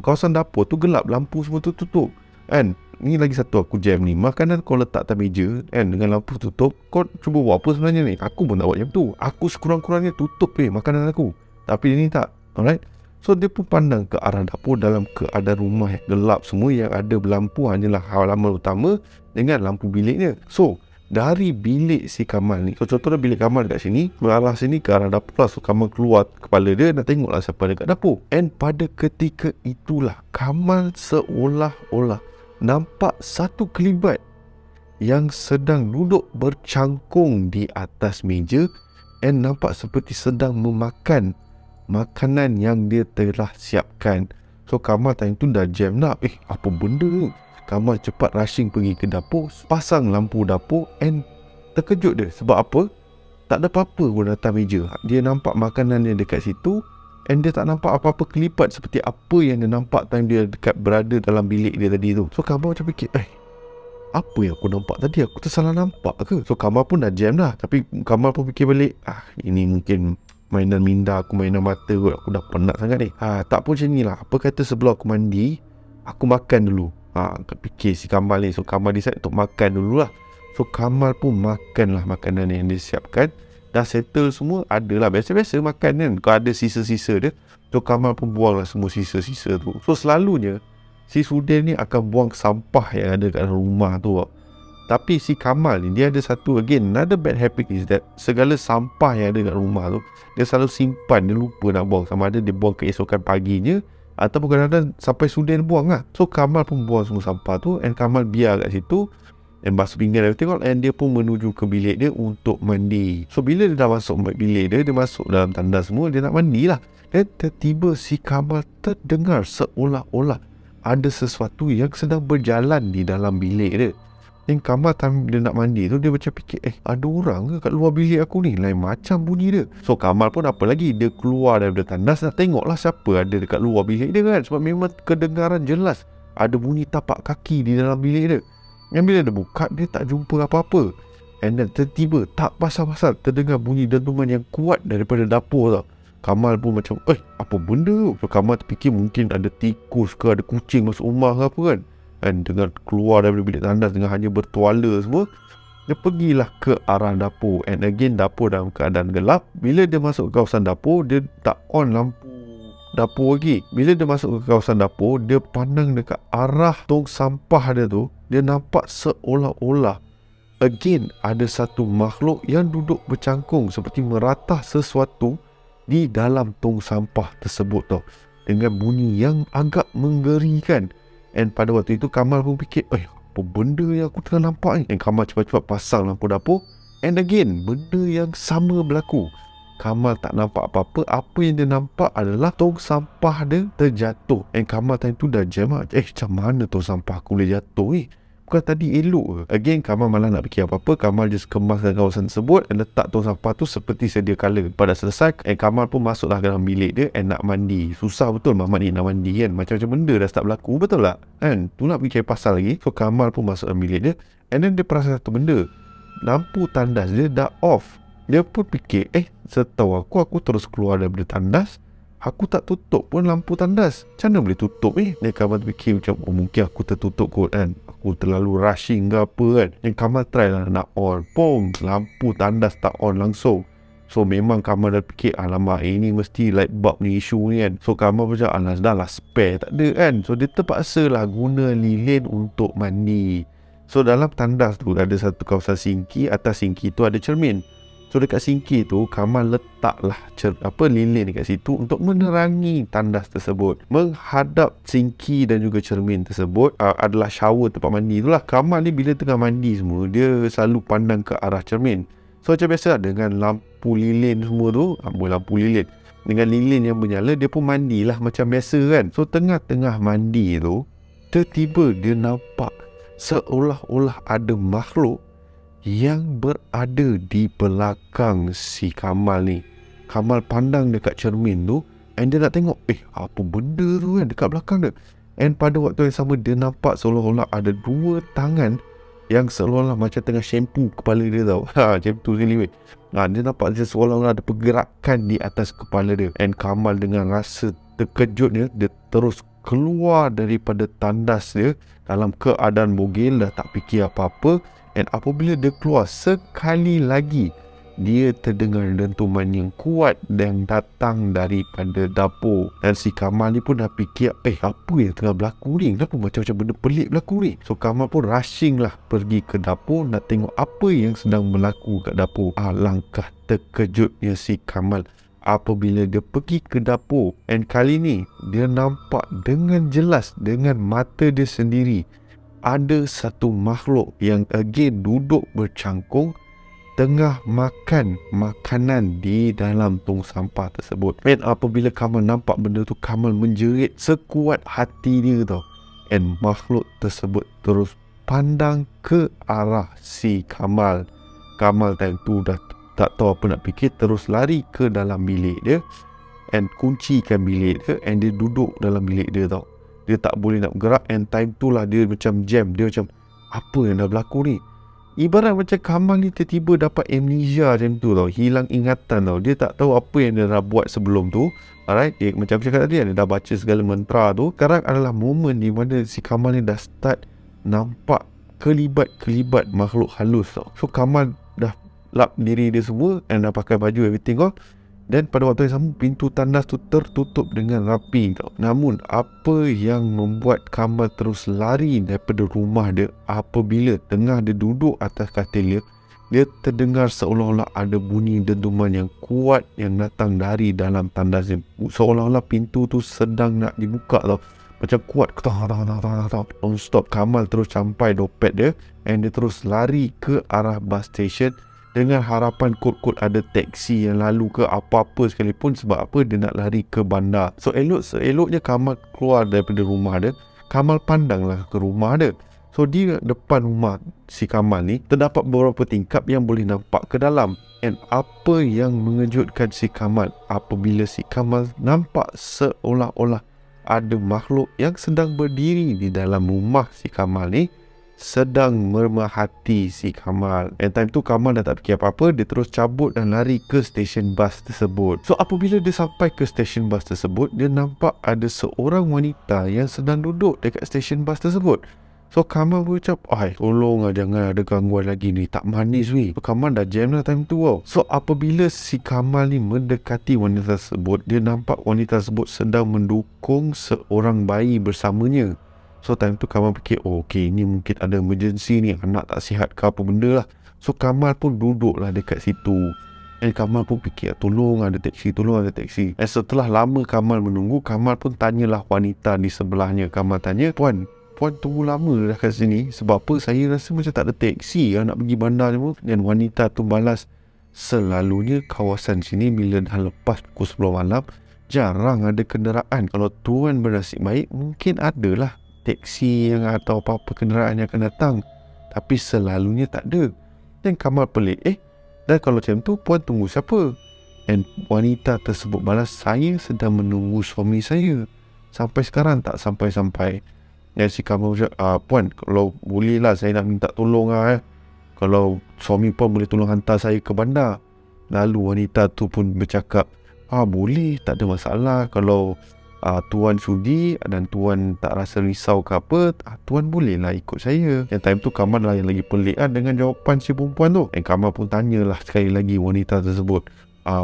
kawasan dapur tu gelap, lampu semua tu tutup kan. Ni lagi satu aku jam ni, makanan kau letak atas meja kan, dengan lampu tutup, kau cuba buat apa sebenarnya ni? Aku pun tak buat macam tu. Aku sekurang-kurangnya tutup makanan aku, tapi dia ni tak. Alright. So dia pun pandang ke arah dapur dalam keadaan rumah yang gelap semua, yang ada berlampu hanyalah halaman utama dengan lampu biliknya. So dari bilik si Kamal ni, so contohnya bilik Kamal dekat sini, mengarah sini ke arah dapur lah. So Kamal keluar kepala dia nak tengoklah siapa dekat dapur. And pada ketika itulah Kamal seolah-olah nampak satu kelibat yang sedang duduk bercangkung di atas meja and nampak seperti sedang memakan makanan yang dia telah siapkan. So Kamal time tu dah jam nak, apa benda ni? Kamal cepat rushing pergi ke dapur, pasang lampu dapur, and terkejut dia. Sebab apa? Tak ada apa-apa pun atas meja. Dia nampak makanan yang dekat situ, and dia tak nampak apa-apa kelipat seperti apa yang dia nampak time dia dekat berada dalam bilik dia tadi tu. So Kamal macam fikir, apa yang aku nampak tadi? Aku tersalah nampak ke? So Kamal pun dah jam dah. Tapi Kamal pun fikir balik, ini mungkin mainan minda aku, mainan mata kot. Aku dah penat sangat ni. Tak pun macam ni lah. Apa kata sebelum aku mandi, aku makan dulu. Fikir si Kamal ni. So Kamal decide untuk makan dulu lah. So Kamal pun makan lah makanan yang dia siapkan. Dah settle semua, adalah biasa-biasa makan kan. Kalau ada sisa-sisa dia, so Kamal pun buang lah semua sisa-sisa tu. So selalunya si Sudir ni akan buang sampah yang ada kat rumah tu. Tapi si Kamal ni, dia ada satu, again, another bad habit is that segala sampah yang ada kat rumah tu, dia selalu simpan, dia lupa nak buang. Sama ada dia buang keesokan paginya, ataupun kadang-kadang sampai Sudir buang lah. So Kamal pun buang semua sampah tu, and Kamal biar kat situ, dan basuh pinggan dia tengok, and dia pun menuju ke bilik dia untuk mandi. So bila dia dah masuk bilik dia masuk dalam tandas semua, dia nak mandi lah. Dan tiba-tiba si Kamal terdengar seolah-olah ada sesuatu yang sedang berjalan di dalam bilik dia. Yang Kamal time dia nak mandi tu, dia macam fikir, ada orang ke kat luar bilik aku ni? Lain macam bunyi dia. So Kamal pun apa lagi, dia keluar daripada tandas nak tengoklah siapa ada dekat luar bilik dia kan. Sebab memang kedengaran jelas ada bunyi tapak kaki di dalam bilik dia. Dan bila dia buka, dia tak jumpa apa-apa. And then tiba-tiba tak pasal-pasal terdengar bunyi dentuman yang kuat daripada dapur tau. Kamal pun macam, apa benda tu? So Kamal terfikir mungkin ada tikus ke, ada kucing masuk rumah ke apa kan. Dan dengan keluar daripada bilik tandas dengan hanya bertuala semua, dia pergilah ke arah dapur. And again, dapur dalam keadaan gelap. Bila dia masuk ke kawasan dapur, dia tak on lampu dapur lagi. Bila dia masuk ke kawasan dapur, dia pandang dekat arah tong sampah dia tu. Dia nampak seolah-olah again ada satu makhluk yang duduk bercangkung seperti meratah sesuatu di dalam tong sampah tersebut tau, dengan bunyi yang agak menggerikan. And pada waktu itu Kamal pun fikir, apa benda yang aku tengah nampak ni? And Kamal cepat-cepat pasang lampu dapur. And again, benda yang sama berlaku. Kamal tak nampak apa-apa. Apa yang dia nampak adalah tong sampah dia terjatuh. And Kamal time tu dah jam lah. Macam mana tong sampah aku boleh jatuh ni? Bukan tadi elok ke? Again, Kamal malah nak fikir apa-apa. Kamal just kemaskan kawasan tersebut dan letak tong sampah tu seperti sedia kala. Pada selesai, Kamal pun masuklah ke dalam bilik dia and nak mandi. Susah betul Mamat ni nak mandi kan. Macam-macam benda dah start berlaku, betul tak? Kan? Tu nak fikir pasal lagi. So, Kamal pun masuk dalam bilik dia. And then dia perasan satu benda. Lampu tandas dia dah off. Dia pun fikir, setahu aku terus keluar daripada tandas. Aku tak tutup pun lampu tandas. Macam mana boleh tutup ni? Dia Kamal fikir macam, mungkin aku tertutup kot kan. Aku terlalu rushing ke apa kan. Yang Kamal try lah nak on. Pong, lampu tandas tak on langsung. So memang Kamal dah fikir, alamak ini mesti light bulb ni isu ni kan. So Kamal macam, alas dah lah spare tak ada kan. So dia terpaksa lah guna lilin untuk mandi. So dalam tandas tu ada satu kawasan sinki. Atas sinki tu ada cermin. So dekat sinki tu Kamal letaklah lilin dekat situ untuk menerangi tandas tersebut. Menghadap sinki dan juga cermin tersebut adalah shower tempat mandi tu lah. Kamal ni bila tengah mandi semua, dia selalu pandang ke arah cermin. So macam biasa dengan lampu lilin semua tu, lampu lilin dengan lilin yang menyala, dia pun mandilah macam biasa kan. So tengah-tengah mandi tu, tiba-tiba dia nampak seolah-olah ada makhluk yang berada di belakang si Kamal ni. Kamal pandang dekat cermin tu and dia nak tengok, apa benda tu kan dekat belakang dia. And pada waktu yang sama, dia nampak seolah-olah ada dua tangan yang seolah-olah macam tengah shampoo kepala dia tau. Macam tu sini weh. Dia nampak seolah-olah ada pergerakan di atas kepala dia. And Kamal dengan rasa terkejutnya, dia terus keluar daripada tandas dia dalam keadaan bogel, dah tak fikir apa-apa. And apabila dia keluar, sekali lagi dia terdengar dentuman yang kuat yang datang daripada dapur. Dan si Kamal ni pun dah fikir, apa yang tengah berlaku ni? Kenapa macam-macam benda pelik berlaku ni? So Kamal pun rushing lah pergi ke dapur nak tengok apa yang sedang berlaku kat dapur. Alangkah terkejutnya si Kamal apabila dia pergi ke dapur. And kali ni dia nampak dengan jelas dengan mata dia sendiri ada satu makhluk yang again duduk bercangkung tengah makan makanan di dalam tong sampah tersebut. And apabila Kamal nampak benda tu, Kamal menjerit sekuat hati dia tau. And makhluk tersebut terus pandang ke arah si Kamal. Kamal time tu dah tak tahu apa nak fikir, terus lari ke dalam bilik dia and kuncikan bilik dia. And dia duduk dalam bilik dia tau. Dia tak boleh nak bergerak. And time tu lah dia macam jam. Dia macam, apa yang dah berlaku ni? Ibarat macam Kamal ni tiba-tiba dapat amnesia macam tu tau. Hilang ingatan tau. Dia tak tahu apa yang dia dah buat sebelum tu. Alright, macam aku cakap tadi, dia dah baca segala mantra tu. Sekarang adalah momen di mana si Kamal ni dah start nampak kelibat-kelibat makhluk halus tau. So Kamal dah lap diri dia semua and dah pakai baju everything all. Dan pada waktu yang sama, pintu tandas tu tertutup dengan rapi tau. Namun apa yang membuat Kamal terus lari daripada rumah dia, apabila tengah dia duduk atas katil dia, dia terdengar seolah-olah ada bunyi dentuman yang kuat yang datang dari dalam tandas dia. Seolah-olah pintu tu sedang nak dibuka tau. Macam kuat, non-stop. Kamal terus sampai dompet dia and dia terus lari ke arah bus station dengan harapan kod-kod ada teksi yang lalu ke apa-apa sekalipun. Sebab apa? Dia nak lari ke bandar. So eloknya Kamal keluar daripada rumah dia, Kamal pandanglah ke rumah dia. So di depan rumah si Kamal ni terdapat beberapa tingkap yang boleh nampak ke dalam. And apa yang mengejutkan si Kamal apabila si Kamal nampak seolah-olah ada makhluk yang sedang berdiri di dalam rumah si Kamal ni, sedang memerhati si Kamal. And time tu Kamal dah tak fikir apa-apa, dia terus cabut dan lari ke stesen bas tersebut. So apabila dia sampai ke stesen bas tersebut, dia nampak ada seorang wanita yang sedang duduk dekat stesen bas tersebut. So Kamal berucap, tolong lah, jangan ada gangguan lagi ni, tak manis weh. So Kamal dah jam lah time tu tau. So apabila si Kamal ni mendekati wanita tersebut, dia nampak wanita tersebut sedang mendukung seorang bayi bersamanya. So time tu Kamal fikir, okay, ni mungkin ada emergency ni, anak tak sihat ke apa benda lah. So Kamal pun duduk lah dekat situ. Dan Kamal pun fikir, tolong ada teksi, tolong ada teksi. Dan setelah lama Kamal menunggu, Kamal pun tanyalah wanita di sebelahnya. Kamal tanya, Puan tunggu lama dah kat sini, sebab apa? Saya rasa macam tak ada teksi nak pergi bandar ni. Dan wanita tu balas, selalunya kawasan sini bila dah lepas pukul 10 malam, jarang ada kenderaan. Kalau tuan bernasib baik, mungkin adalah teksi yang atau apa-apa kenderaan yang akan datang, tapi selalunya tak ada. Dan Kamal pelik, dan kalau macam tu puan tunggu siapa? Dan wanita tersebut balas, saya sedang menunggu suami saya, sampai sekarang tak sampai-sampai. Dan si Kamal cakap, puan kalau boleh lah saya nak minta tolong lah, kalau suami puan boleh tolong hantar saya ke bandar. Lalu wanita tu pun bercakap, boleh, tak ada masalah. Kalau tuan sudi dan tuan tak rasa risau ke apa, tuan bolehlah ikut saya. Yang time tu Kamal lah yang lagi pelik dengan jawapan si perempuan tu. Dan Kamal pun tanyalah sekali lagi wanita tersebut,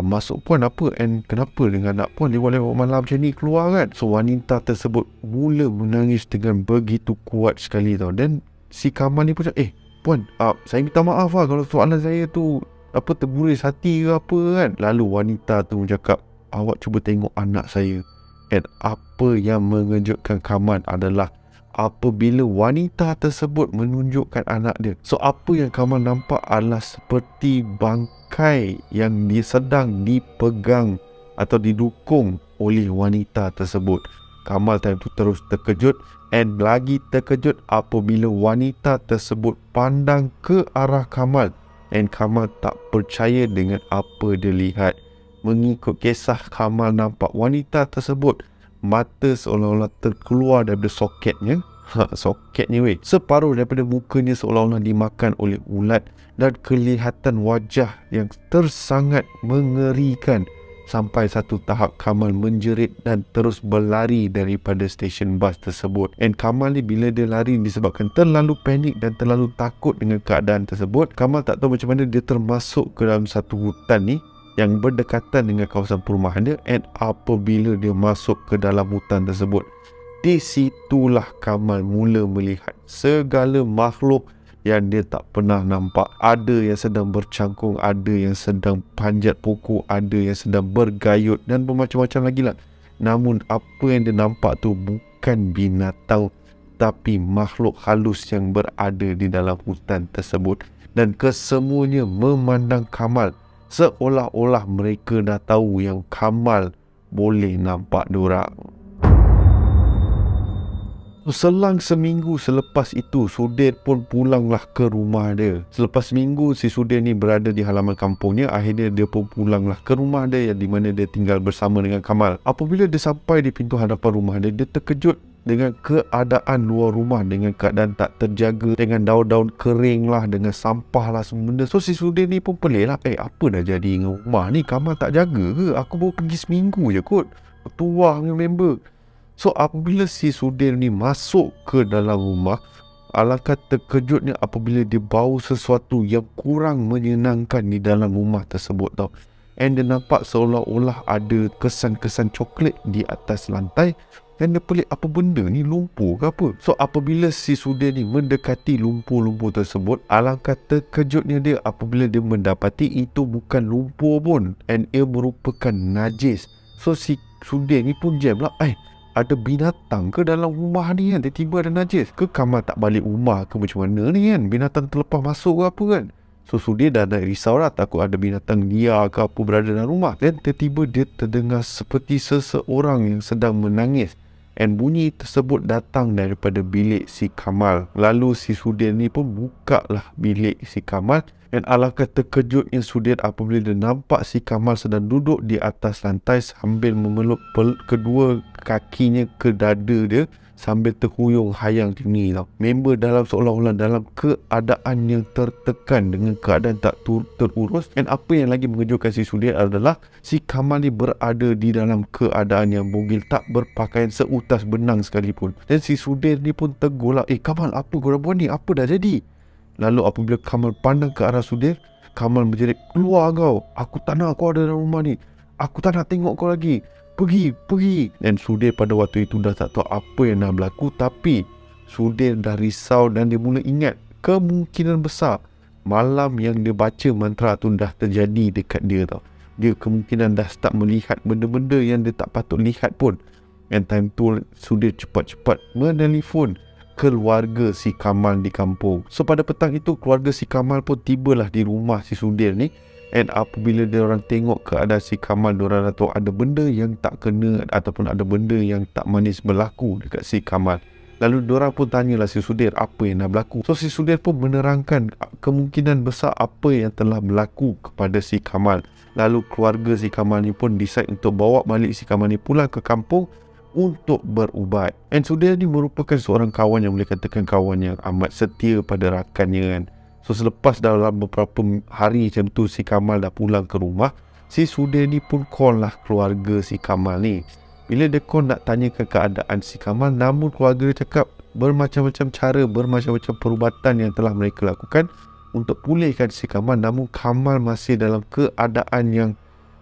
masuk puan apa, and kenapa dengan anak puan lewat-lewat malam macam ni keluar kan? So wanita tersebut mula menangis dengan begitu kuat sekali tau. Dan si Kamal ni pun cakap, puan, saya minta maaf lah kalau soalan saya tu terburis hati ke apa kan. Lalu wanita tu cakap, awak cuba tengok anak saya. Dan apa yang mengejutkan Kamal adalah apabila wanita tersebut menunjukkan anak dia. So apa yang Kamal nampak adalah seperti bangkai yang dia sedang dipegang atau didukung oleh wanita tersebut. Kamal time tu terus terkejut, and lagi terkejut apabila wanita tersebut pandang ke arah Kamal. And Kamal tak percaya dengan apa dia lihat. Mengikut kisah, Kamal nampak wanita tersebut mata seolah-olah terkeluar daripada soketnya. Soketnya weh. Separuh daripada mukanya seolah-olah dimakan oleh ulat, dan kelihatan wajah yang tersangat mengerikan. Sampai satu tahap Kamal menjerit dan terus berlari daripada stesen bas tersebut. And Kamal ni bila dia lari disebabkan terlalu panik dan terlalu takut dengan keadaan tersebut. Kamal tak tahu macam mana dia termasuk ke dalam satu hutan ni yang berdekatan dengan kawasan perumahan dia. And apabila dia masuk ke dalam hutan tersebut, di situlah Kamal mula melihat segala makhluk yang dia tak pernah nampak. Ada yang sedang bercangkung, ada yang sedang panjat pokok, ada yang sedang bergayut dan bermacam-macam lagi lah. Namun apa yang dia nampak tu bukan binatang, tapi makhluk halus yang berada di dalam hutan tersebut. Dan kesemuanya memandang Kamal seolah-olah mereka dah tahu yang Kamal boleh nampak diorang. Selang seminggu selepas itu, Sudir pun pulanglah ke rumah dia. Selepas seminggu si Sudir ni berada di halaman kampungnya, akhirnya dia pun pulanglah ke rumah dia yang di mana dia tinggal bersama dengan Kamal. Apabila dia sampai di pintu hadapan rumah dia, dia terkejut dengan keadaan luar rumah, dengan keadaan tak terjaga, dengan daun-daun kering lah, dengan sampah lah semua benda. So si Sudir ni pun pelik lah, apa dah jadi dengan rumah ni, Kamal tak jaga ke? Aku baru pergi seminggu je kot, bertuah dengan member. So apabila si Sudir ni masuk ke dalam rumah, alangkah terkejutnya apabila dia bau sesuatu yang kurang menyenangkan di dalam rumah tersebut tau. And dia nampak seolah-olah ada kesan-kesan coklat di atas lantai. Dan dia pelik, apa benda ni, lumpur ke apa? So apabila si Sudir ni mendekati lumpur-lumpur tersebut, alangkah terkejutnya dia apabila dia mendapati itu bukan lumpur pun, and ia merupakan najis. So si Sudir ni pun jam lah, ada binatang ke dalam rumah ni kan? Tiba-tiba ada najis ke? Kamal tak balik rumah ke macam mana ni kan? Binatang terlepas masuk ke apa kan? So Sudir dah risau lah, takut ada binatang liar ke apa berada dalam rumah. Dan tiba-tiba dia terdengar seperti seseorang yang sedang menangis And bunyi tersebut datang daripada bilik si Kamal. Lalu si Sudir ni pun buka lah bilik si Kamal. Dan alangkah terkejutnya Sudir apabila dia nampak si Kamal sedang duduk di atas lantai sambil memeluk kedua kakinya ke dada dia sambil terhuyung hayang tinggi tau. Member dalam seolah-olah dalam keadaan yang tertekan dengan keadaan tak terurus. Dan apa yang lagi mengejutkan si Sudir adalah si Kamal ni berada di dalam keadaan yang bogil, tak berpakaian seutas benang sekalipun. Dan si Sudir ni pun tegur lah, Kamal, apa korang buat ni? Apa dah jadi? Lalu apabila Kamal pandang ke arah Sudir, Kamal menjerit, keluar kau, aku tak nak kau ada dalam rumah ni, aku tak nak tengok kau lagi, pergi. Dan Sudir pada waktu itu dah tak tahu apa yang dah berlaku. Tapi Sudir dah risau dan dia mula ingat kemungkinan besar malam yang dia baca mantra tu dah terjadi dekat dia tau. Dia kemungkinan dah start melihat benda-benda yang dia tak patut lihat pun. And time tu Sudir cepat-cepat menelpon keluarga si Kamal di kampung. So pada petang itu keluarga si Kamal pun tibalah di rumah si Sudir ni. And apabila diorang tengok keadaan si Kamal, diorang dah tahu ada benda yang tak kena ataupun ada benda yang tak manis berlaku dekat si Kamal. Lalu diorang pun tanyalah si Sudir apa yang dah berlaku. So si Sudir pun menerangkan kemungkinan besar apa yang telah berlaku kepada si Kamal. Lalu keluarga si Kamal ni pun decide untuk bawa balik si Kamal ni pulang ke kampung untuk berubat. And Sudir ni merupakan seorang kawan yang boleh katakan kawan yang amat setia pada rakannya kan. So selepas dalam beberapa hari macam tu si Kamal dah pulang ke rumah, si Sudir ni pun call lah keluarga si Kamal ni. Bila dia call nak tanyakan keadaan si Kamal, namun keluarga dia cakap bermacam-macam cara, bermacam-macam perubatan yang telah mereka lakukan untuk pulihkan si Kamal. Namun Kamal masih dalam keadaan yang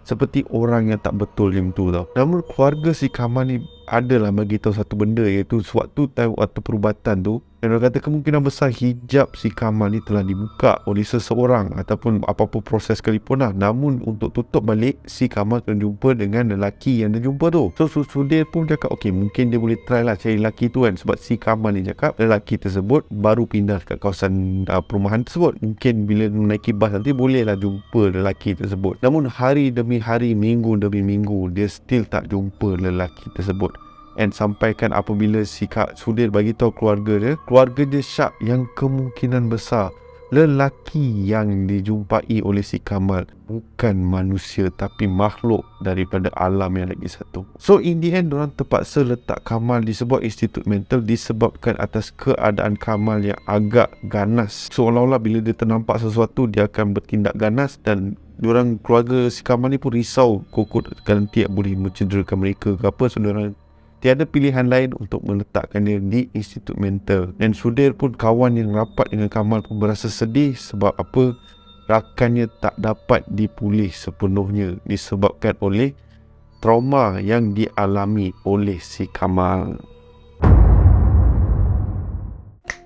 seperti orang yang tak betul macam tu tau. Namun keluarga si Kamal ni adalah bagi tahu satu benda, iaitu sewaktu waktu perubatan tu, dan orang kata kemungkinan besar hijab si Kamal ni telah dibuka oleh seseorang ataupun apa-apa proses sekalipun lah. Namun untuk tutup balik, si Kamal kena jumpa dengan lelaki yang dia jumpa tu. So Sudir pun cakap mungkin dia boleh try lah cari lelaki tu kan. Sebab si Kamal ni cakap lelaki tersebut baru pindah kat kawasan perumahan tersebut. Mungkin bila menaiki bas nanti bolehlah jumpa lelaki tersebut. Namun hari demi hari, minggu demi minggu, dia still tak jumpa lelaki tersebut. And sampaikan apabila si Kak Sudir bagi tahu keluarga dia syak yang kemungkinan besar lelaki yang dijumpai oleh si Kamal bukan manusia tapi makhluk daripada alam yang lagi satu. So in the end, diorang terpaksa letak Kamal di sebuah institut mental disebabkan atas keadaan Kamal yang agak ganas. Seolah-olah bila dia ternampak sesuatu, dia akan bertindak ganas. Dan diorang keluarga si Kamal ni pun risau kokot nanti boleh mencederakan mereka ke apa. So diorang tiada pilihan lain untuk meletakkan dia di institut mental. Dan Sudir pun, kawan yang rapat dengan Kamal, pun berasa sedih sebab apa? Rakannya tak dapat dipulih sepenuhnya disebabkan oleh trauma yang dialami oleh si Kamal.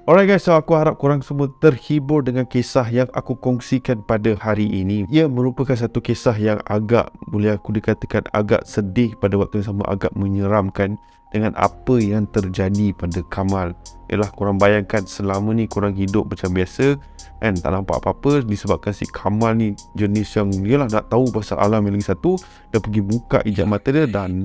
Alright guys, so aku harap korang semua terhibur dengan kisah yang aku kongsikan pada hari ini. Ia merupakan satu kisah yang agak, boleh aku dikatakan agak sedih, pada waktu yang sama agak menyeramkan dengan apa yang terjadi pada Kamal. Yalah, korang bayangkan selama ni korang hidup macam biasa kan, tak nampak apa-apa, disebabkan si Kamal ni jenis yang yalah nak tahu pasal alam yang lagi satu, dia pergi buka ijab mata dia dan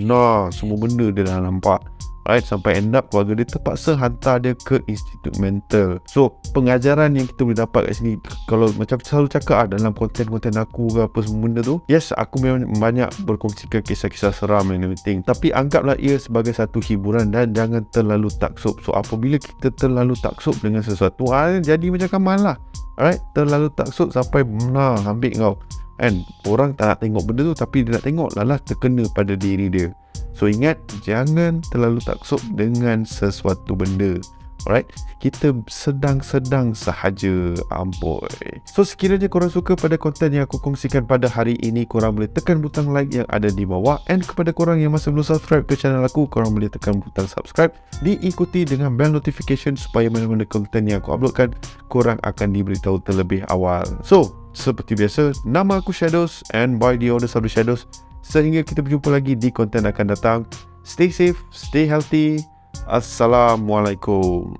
semua benda dia dah nampak. Right, sampai end up keluarga dia terpaksa hantar dia ke institut mental. So pengajaran yang kita boleh dapat kat sini, kalau macam selalu cakap dalam konten-konten aku ke apa semua benda tu, yes, aku memang banyak berkongsikan kisah-kisah seram and everything, tapi anggaplah ia sebagai satu hiburan dan jangan terlalu taksub. So apabila kita terlalu taksub dengan sesuatu, jadi macam Kamal lah. Alright, terlalu taksub sampai ambil kau. And orang tak nak tengok benda tu, tapi dia nak tengok, lalah terkena pada diri dia. So ingat, jangan terlalu taksub dengan sesuatu benda. Alright, kita sedang-sedang sahaja, amboi. So sekiranya korang suka pada konten yang aku kongsikan pada hari ini, korang boleh tekan butang like yang ada di bawah. And kepada korang yang masih belum subscribe ke channel aku, korang boleh tekan butang subscribe, diikuti dengan bell notification supaya mana-mana konten yang aku uploadkan, korang akan diberitahu terlebih awal. So seperti biasa, nama aku Shadows, and by the orders of the Shadows, sehingga kita berjumpa lagi di konten akan datang. Stay safe, stay healthy. Assalamualaikum.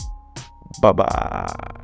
Bye-bye.